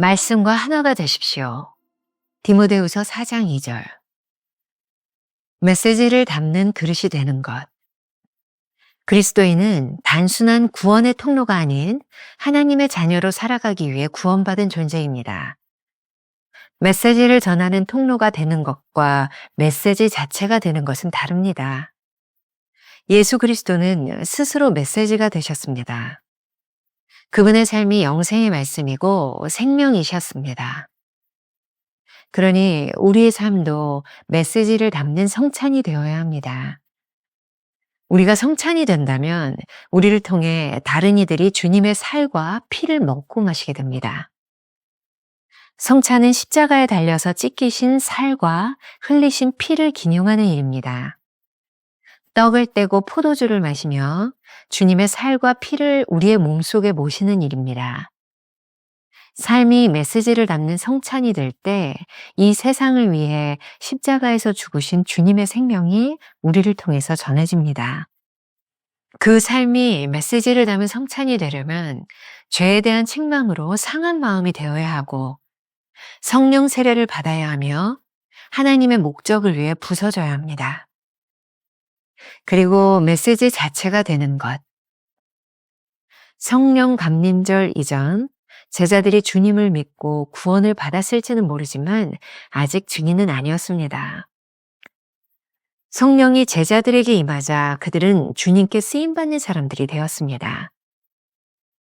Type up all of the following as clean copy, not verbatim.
말씀과 하나가 되십시오. 디모데후서 4장 2절. 메시지를 담는 그릇이 되는 것. 그리스도인은 단순한 구원의 통로가 아닌 하나님의 자녀로 살아가기 위해 구원받은 존재입니다. 메시지를 전하는 통로가 되는 것과 메시지 자체가 되는 것은 다릅니다. 예수 그리스도는 스스로 메시지가 되셨습니다. 그분의 삶이 영생의 말씀이고 생명이셨습니다. 그러니 우리의 삶도 메시지를 담는 성찬이 되어야 합니다. 우리가 성찬이 된다면 우리를 통해 다른 이들이 주님의 살과 피를 먹고 마시게 됩니다. 성찬은 십자가에 달려서 찢기신 살과 흘리신 피를 기념하는 일입니다. 떡을 떼고 포도주를 마시며 주님의 살과 피를 우리의 몸속에 모시는 일입니다. 삶이 메시지를 담는 성찬이 될 때 이 세상을 위해 십자가에서 죽으신 주님의 생명이 우리를 통해서 전해집니다. 그 삶이 메시지를 담은 성찬이 되려면 죄에 대한 책망으로 상한 마음이 되어야 하고 성령 세례를 받아야 하며 하나님의 목적을 위해 부서져야 합니다. 그리고 메시지 자체가 되는 것. 성령 감림절 이전 제자들이 주님을 믿고 구원을 받았을지는 모르지만 아직 증인은 아니었습니다. 성령이 제자들에게 임하자 그들은 주님께 쓰임받는 사람들이 되었습니다.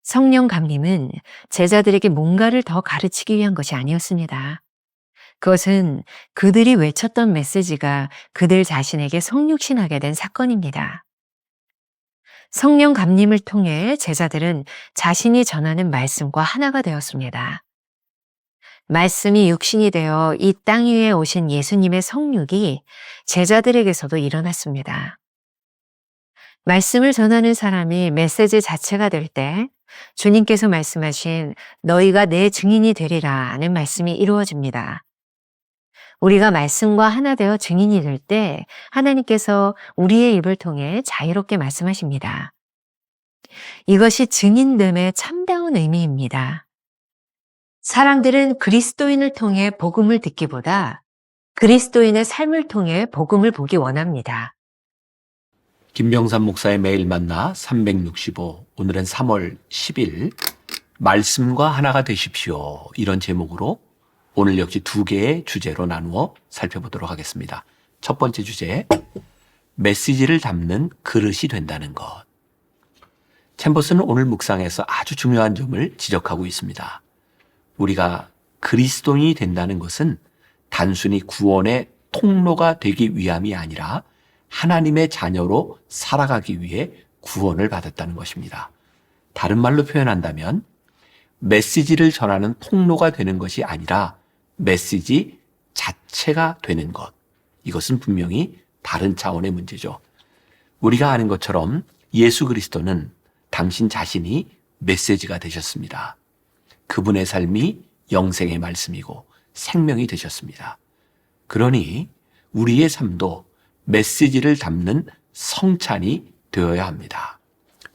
성령 감림은 제자들에게 뭔가를 더 가르치기 위한 것이 아니었습니다. 그것은 그들이 외쳤던 메시지가 그들 자신에게 성육신하게 된 사건입니다. 성령 감림을 통해 제자들은 자신이 전하는 말씀과 하나가 되었습니다. 말씀이 육신이 되어 이 땅 위에 오신 예수님의 성육이 제자들에게서도 일어났습니다. 말씀을 전하는 사람이 메시지 자체가 될 때 주님께서 말씀하신 너희가 내 증인이 되리라는 말씀이 이루어집니다. 우리가 말씀과 하나 되어 증인이 될 때 하나님께서 우리의 입을 통해 자유롭게 말씀하십니다. 이것이 증인됨의 참다운 의미입니다. 사람들은 그리스도인을 통해 복음을 듣기보다 그리스도인의 삶을 통해 복음을 보기 원합니다. 김병삼 목사의 매일 만나 365, 오늘은 3월 10일 말씀과 하나가 되십시오. 이런 제목으로 오늘 역시 두 개의 주제로 나누어 살펴보도록 하겠습니다. 첫 번째 주제, 메시지를 담는 그릇이 된다는 것. 챔버스는 오늘 묵상에서 아주 중요한 점을 지적하고 있습니다. 우리가 그리스도인이 된다는 것은 단순히 구원의 통로가 되기 위함이 아니라 하나님의 자녀로 살아가기 위해 구원을 받았다는 것입니다. 다른 말로 표현한다면 메시지를 전하는 통로가 되는 것이 아니라 메시지 자체가 되는 것. 이것은 분명히 다른 차원의 문제죠. 우리가 아는 것처럼 예수 그리스도는 당신 자신이 메시지가 되셨습니다. 그분의 삶이 영생의 말씀이고 생명이 되셨습니다. 그러니 우리의 삶도 메시지를 담는 성찬이 되어야 합니다.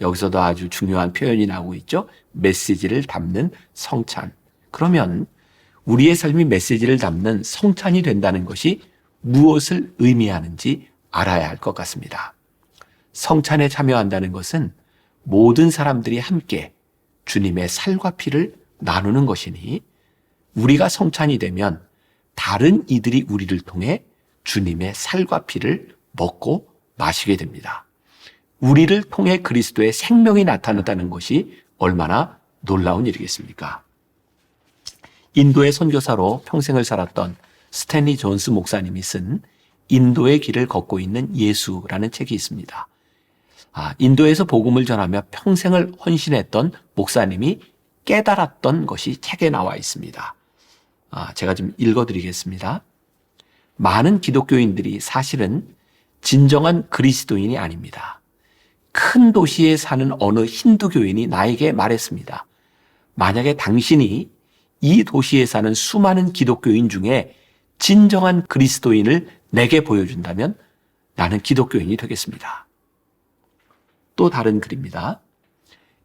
여기서도 아주 중요한 표현이 나오고 있죠. 메시지를 담는 성찬. 그러면 우리의 삶이 메시지를 담는 성찬이 된다는 것이 무엇을 의미하는지 알아야 할 것 같습니다. 성찬에 참여한다는 것은 모든 사람들이 함께 주님의 살과 피를 나누는 것이니 우리가 성찬이 되면 다른 이들이 우리를 통해 주님의 살과 피를 먹고 마시게 됩니다. 우리를 통해 그리스도의 생명이 나타났다는 것이 얼마나 놀라운 일이겠습니까? 인도의 선교사로 평생을 살았던 스탠리 존스 목사님이 쓴 인도의 길을 걷고 있는 예수라는 책이 있습니다. 인도에서 복음을 전하며 평생을 헌신했던 목사님이 깨달았던 것이 책에 나와 있습니다. 제가 좀 읽어드리겠습니다. 많은 기독교인들이 사실은 진정한 그리스도인이 아닙니다. 큰 도시에 사는 어느 힌두교인이 나에게 말했습니다. 만약에 당신이 이 도시에 사는 수많은 기독교인 중에 진정한 그리스도인을 내게 보여준다면 나는 기독교인이 되겠습니다. 또 다른 글입니다.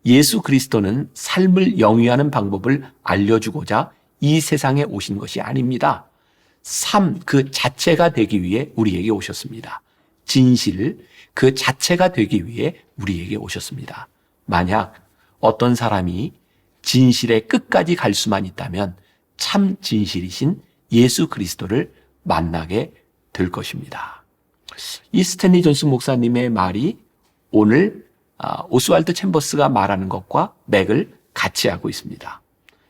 예수 그리스도는 삶을 영위하는 방법을 알려주고자 이 세상에 오신 것이 아닙니다. 삶 그 자체가 되기 위해 우리에게 오셨습니다. 진실 그 자체가 되기 위해 우리에게 오셨습니다. 만약 어떤 사람이 진실의 끝까지 갈 수만 있다면 참 진실이신 예수 그리스도를 만나게 될 것입니다. 이 스탠리 존슨 목사님의 말이 오늘 오스왈드 챔버스가 말하는 것과 맥을 같이 하고 있습니다.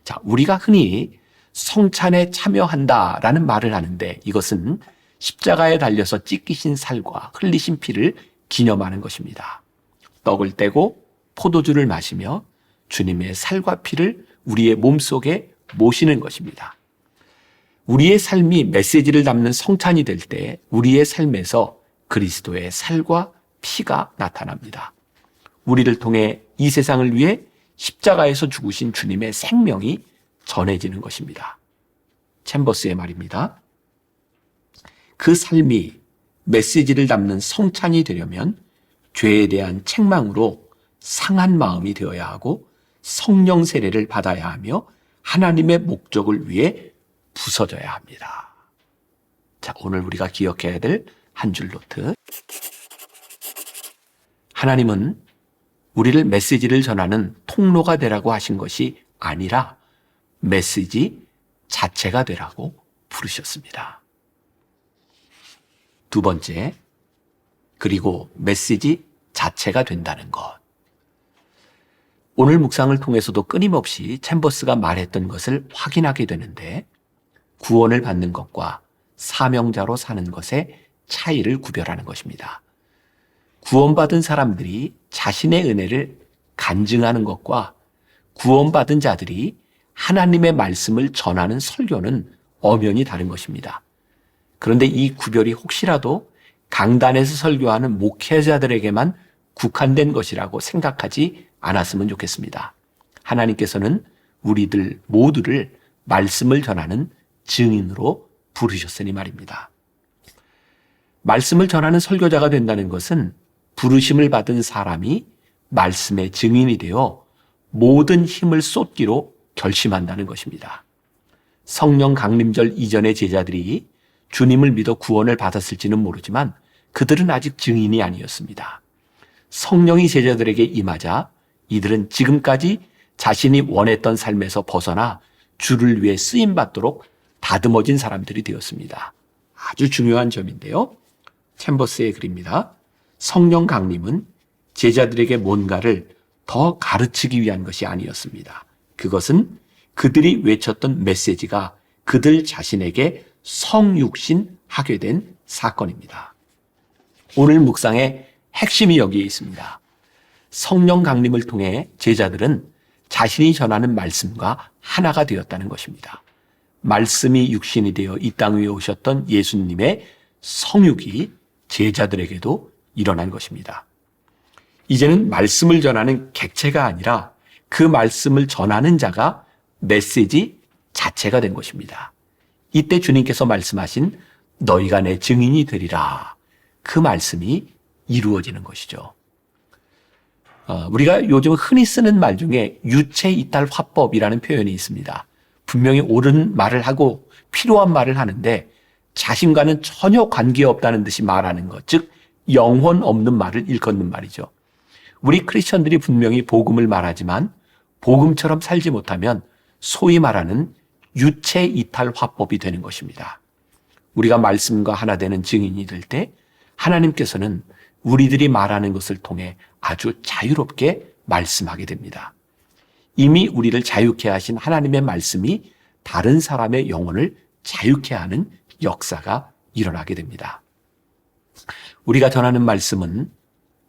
자, 우리가 흔히 성찬에 참여한다라는 말을 하는데 이것은 십자가에 달려서 찢기신 살과 흘리신 피를 기념하는 것입니다. 떡을 떼고 포도주를 마시며 주님의 살과 피를 우리의 몸속에 모시는 것입니다. 우리의 삶이 메시지를 담는 성찬이 될 때 우리의 삶에서 그리스도의 살과 피가 나타납니다. 우리를 통해 이 세상을 위해 십자가에서 죽으신 주님의 생명이 전해지는 것입니다. 챔버스의 말입니다. 그 삶이 메시지를 담는 성찬이 되려면 죄에 대한 책망으로 상한 마음이 되어야 하고 성령 세례를 받아야 하며 하나님의 목적을 위해 부서져야 합니다. 자, 오늘 우리가 기억해야 될 한 줄 노트. 하나님은 우리를 메시지를 전하는 통로가 되라고 하신 것이 아니라 메시지 자체가 되라고 부르셨습니다. 두 번째, 그리고 메시지 자체가 된다는 것. 오늘 묵상을 통해서도 끊임없이 챔버스가 말했던 것을 확인하게 되는데 구원을 받는 것과 사명자로 사는 것의 차이를 구별하는 것입니다. 구원받은 사람들이 자신의 은혜를 간증하는 것과 구원받은 자들이 하나님의 말씀을 전하는 설교는 엄연히 다른 것입니다. 그런데 이 구별이 혹시라도 강단에서 설교하는 목회자들에게만 국한된 것이라고 생각하지 않았으면 좋겠습니다. 하나님께서는 우리들 모두를 말씀을 전하는 증인으로 부르셨으니 말입니다. 말씀을 전하는 설교자가 된다는 것은 부르심을 받은 사람이 말씀의 증인이 되어 모든 힘을 쏟기로 결심한다는 것입니다. 성령 강림절 이전의 제자들이 주님을 믿어 구원을 받았을지는 모르지만 그들은 아직 증인이 아니었습니다. 성령이 제자들에게 임하자 이들은 지금까지 자신이 원했던 삶에서 벗어나 주를 위해 쓰임받도록 다듬어진 사람들이 되었습니다. 아주 중요한 점인데요. 챔버스의 글입니다. 성령 강림은 제자들에게 뭔가를 더 가르치기 위한 것이 아니었습니다. 그것은 그들이 외쳤던 메시지가 그들 자신에게 성육신하게 된 사건입니다. 오늘 묵상의 핵심이 여기에 있습니다. 성령 강림을 통해 제자들은 자신이 전하는 말씀과 하나가 되었다는 것입니다. 말씀이 육신이 되어 이 땅 위에 오셨던 예수님의 성육이 제자들에게도 일어난 것입니다. 이제는 말씀을 전하는 객체가 아니라 그 말씀을 전하는 자가 메시지 자체가 된 것입니다. 이때 주님께서 말씀하신 너희가 내 증인이 되리라. 그 말씀이 이루어지는 것이죠. 우리가 요즘 흔히 쓰는 말 중에 유체 이탈 화법이라는 표현이 있습니다. 분명히 옳은 말을 하고 필요한 말을 하는데 자신과는 전혀 관계없다는 듯이 말하는 것, 즉 영혼 없는 말을 일컫는 말이죠. 우리 크리스천들이 분명히 복음을 말하지만 복음처럼 살지 못하면 소위 말하는 유체 이탈 화법이 되는 것입니다. 우리가 말씀과 하나 되는 증인이 될 때 하나님께서는 우리들이 말하는 것을 통해 아주 자유롭게 말씀하게 됩니다. 이미 우리를 자유케 하신 하나님의 말씀이 다른 사람의 영혼을 자유케 하는 역사가 일어나게 됩니다. 우리가 전하는 말씀은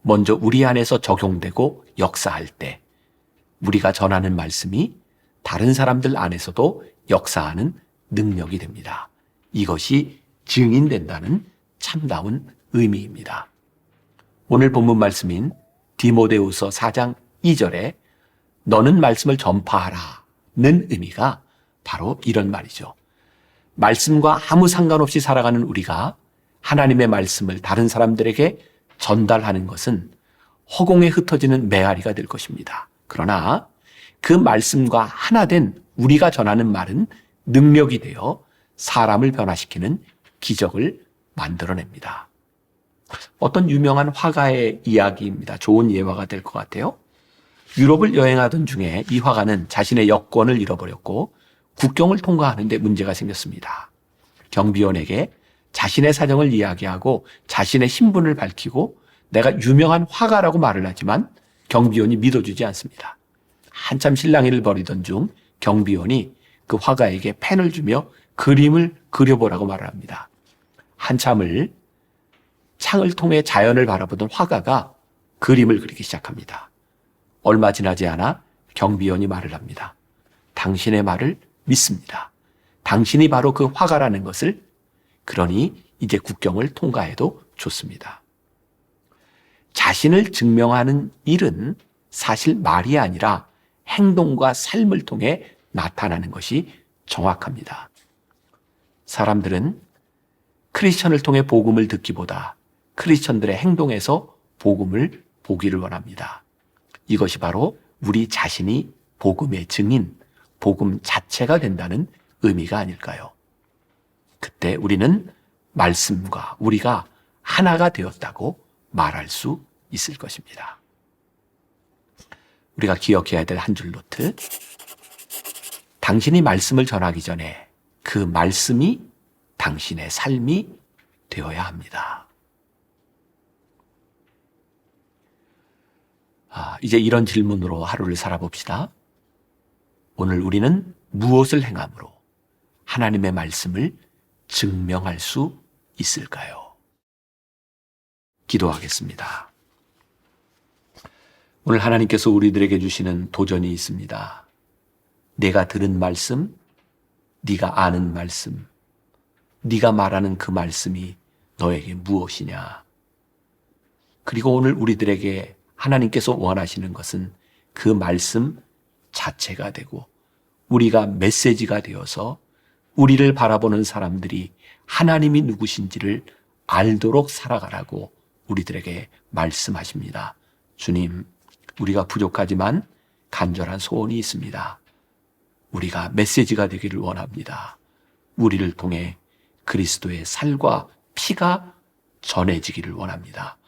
먼저 우리 안에서 적용되고 역사할 때 우리가 전하는 말씀이 다른 사람들 안에서도 역사하는 능력이 됩니다. 이것이 증인된다는 참다운 의미입니다. 오늘 본문 말씀인 디모데후서 4장 2절에 너는 말씀을 전파하라는 의미가 바로 이런 말이죠. 말씀과 아무 상관없이 살아가는 우리가 하나님의 말씀을 다른 사람들에게 전달하는 것은 허공에 흩어지는 메아리가 될 것입니다. 그러나 그 말씀과 하나 된 우리가 전하는 말은 능력이 되어 사람을 변화시키는 기적을 만들어냅니다. 어떤 유명한 화가의 이야기입니다. 좋은 예화가 될 것 같아요. 유럽을 여행하던 중에 이 화가는 자신의 여권을 잃어버렸고 국경을 통과하는데 문제가 생겼습니다. 경비원에게 자신의 사정을 이야기하고 자신의 신분을 밝히고 내가 유명한 화가라고 말을 하지만 경비원이 믿어주지 않습니다. 한참 실랑이를 벌이던 중 경비원이 그 화가에게 펜을 주며 그림을 그려보라고 말을 합니다. 한참을 창을 통해 자연을 바라보던 화가가 그림을 그리기 시작합니다. 얼마 지나지 않아 경비원이 말을 합니다. 당신의 말을 믿습니다. 당신이 바로 그 화가라는 것을, 그러니 이제 국경을 통과해도 좋습니다. 자신을 증명하는 일은 사실 말이 아니라 행동과 삶을 통해 나타나는 것이 정확합니다. 사람들은 크리스천을 통해 복음을 듣기보다 크리스천들의 행동에서 복음을 보기를 원합니다. 이것이 바로 우리 자신이 복음의 증인, 복음 자체가 된다는 의미가 아닐까요? 그때 우리는 말씀과 우리가 하나가 되었다고 말할 수 있을 것입니다. 우리가 기억해야 될 한 줄 노트. 당신이 말씀을 전하기 전에 그 말씀이 당신의 삶이 되어야 합니다. 이제 이런 질문으로 하루를 살아봅시다. 오늘 우리는 무엇을 행함으로 하나님의 말씀을 증명할 수 있을까요? 기도하겠습니다. 오늘 하나님께서 우리들에게 주시는 도전이 있습니다. 내가 들은 말씀, 네가 아는 말씀, 네가 말하는 그 말씀이 너에게 무엇이냐? 그리고 오늘 우리들에게 하나님께서 원하시는 것은 그 말씀 자체가 되고 우리가 메시지가 되어서 우리를 바라보는 사람들이 하나님이 누구신지를 알도록 살아가라고 우리들에게 말씀하십니다. 주님, 우리가 부족하지만 간절한 소원이 있습니다. 우리가 메시지가 되기를 원합니다. 우리를 통해 그리스도의 살과 피가 전해지기를 원합니다.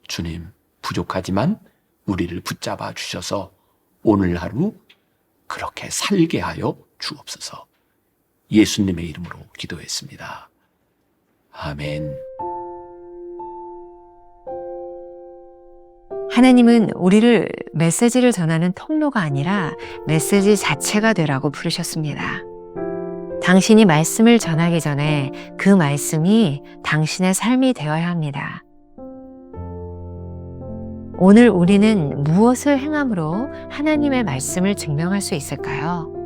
주님, 부족하지만 우리를 붙잡아 주셔서 오늘 하루 그렇게 살게 하여 주옵소서. 예수님의 이름으로 기도했습니다. 아멘. 하나님은 우리를 메시지를 전하는 통로가 아니라 메시지 자체가 되라고 부르셨습니다. 당신이 말씀을 전하기 전에 그 말씀이 당신의 삶이 되어야 합니다. 오늘 우리는 무엇을 행함으로 하나님의 말씀을 증명할 수 있을까요?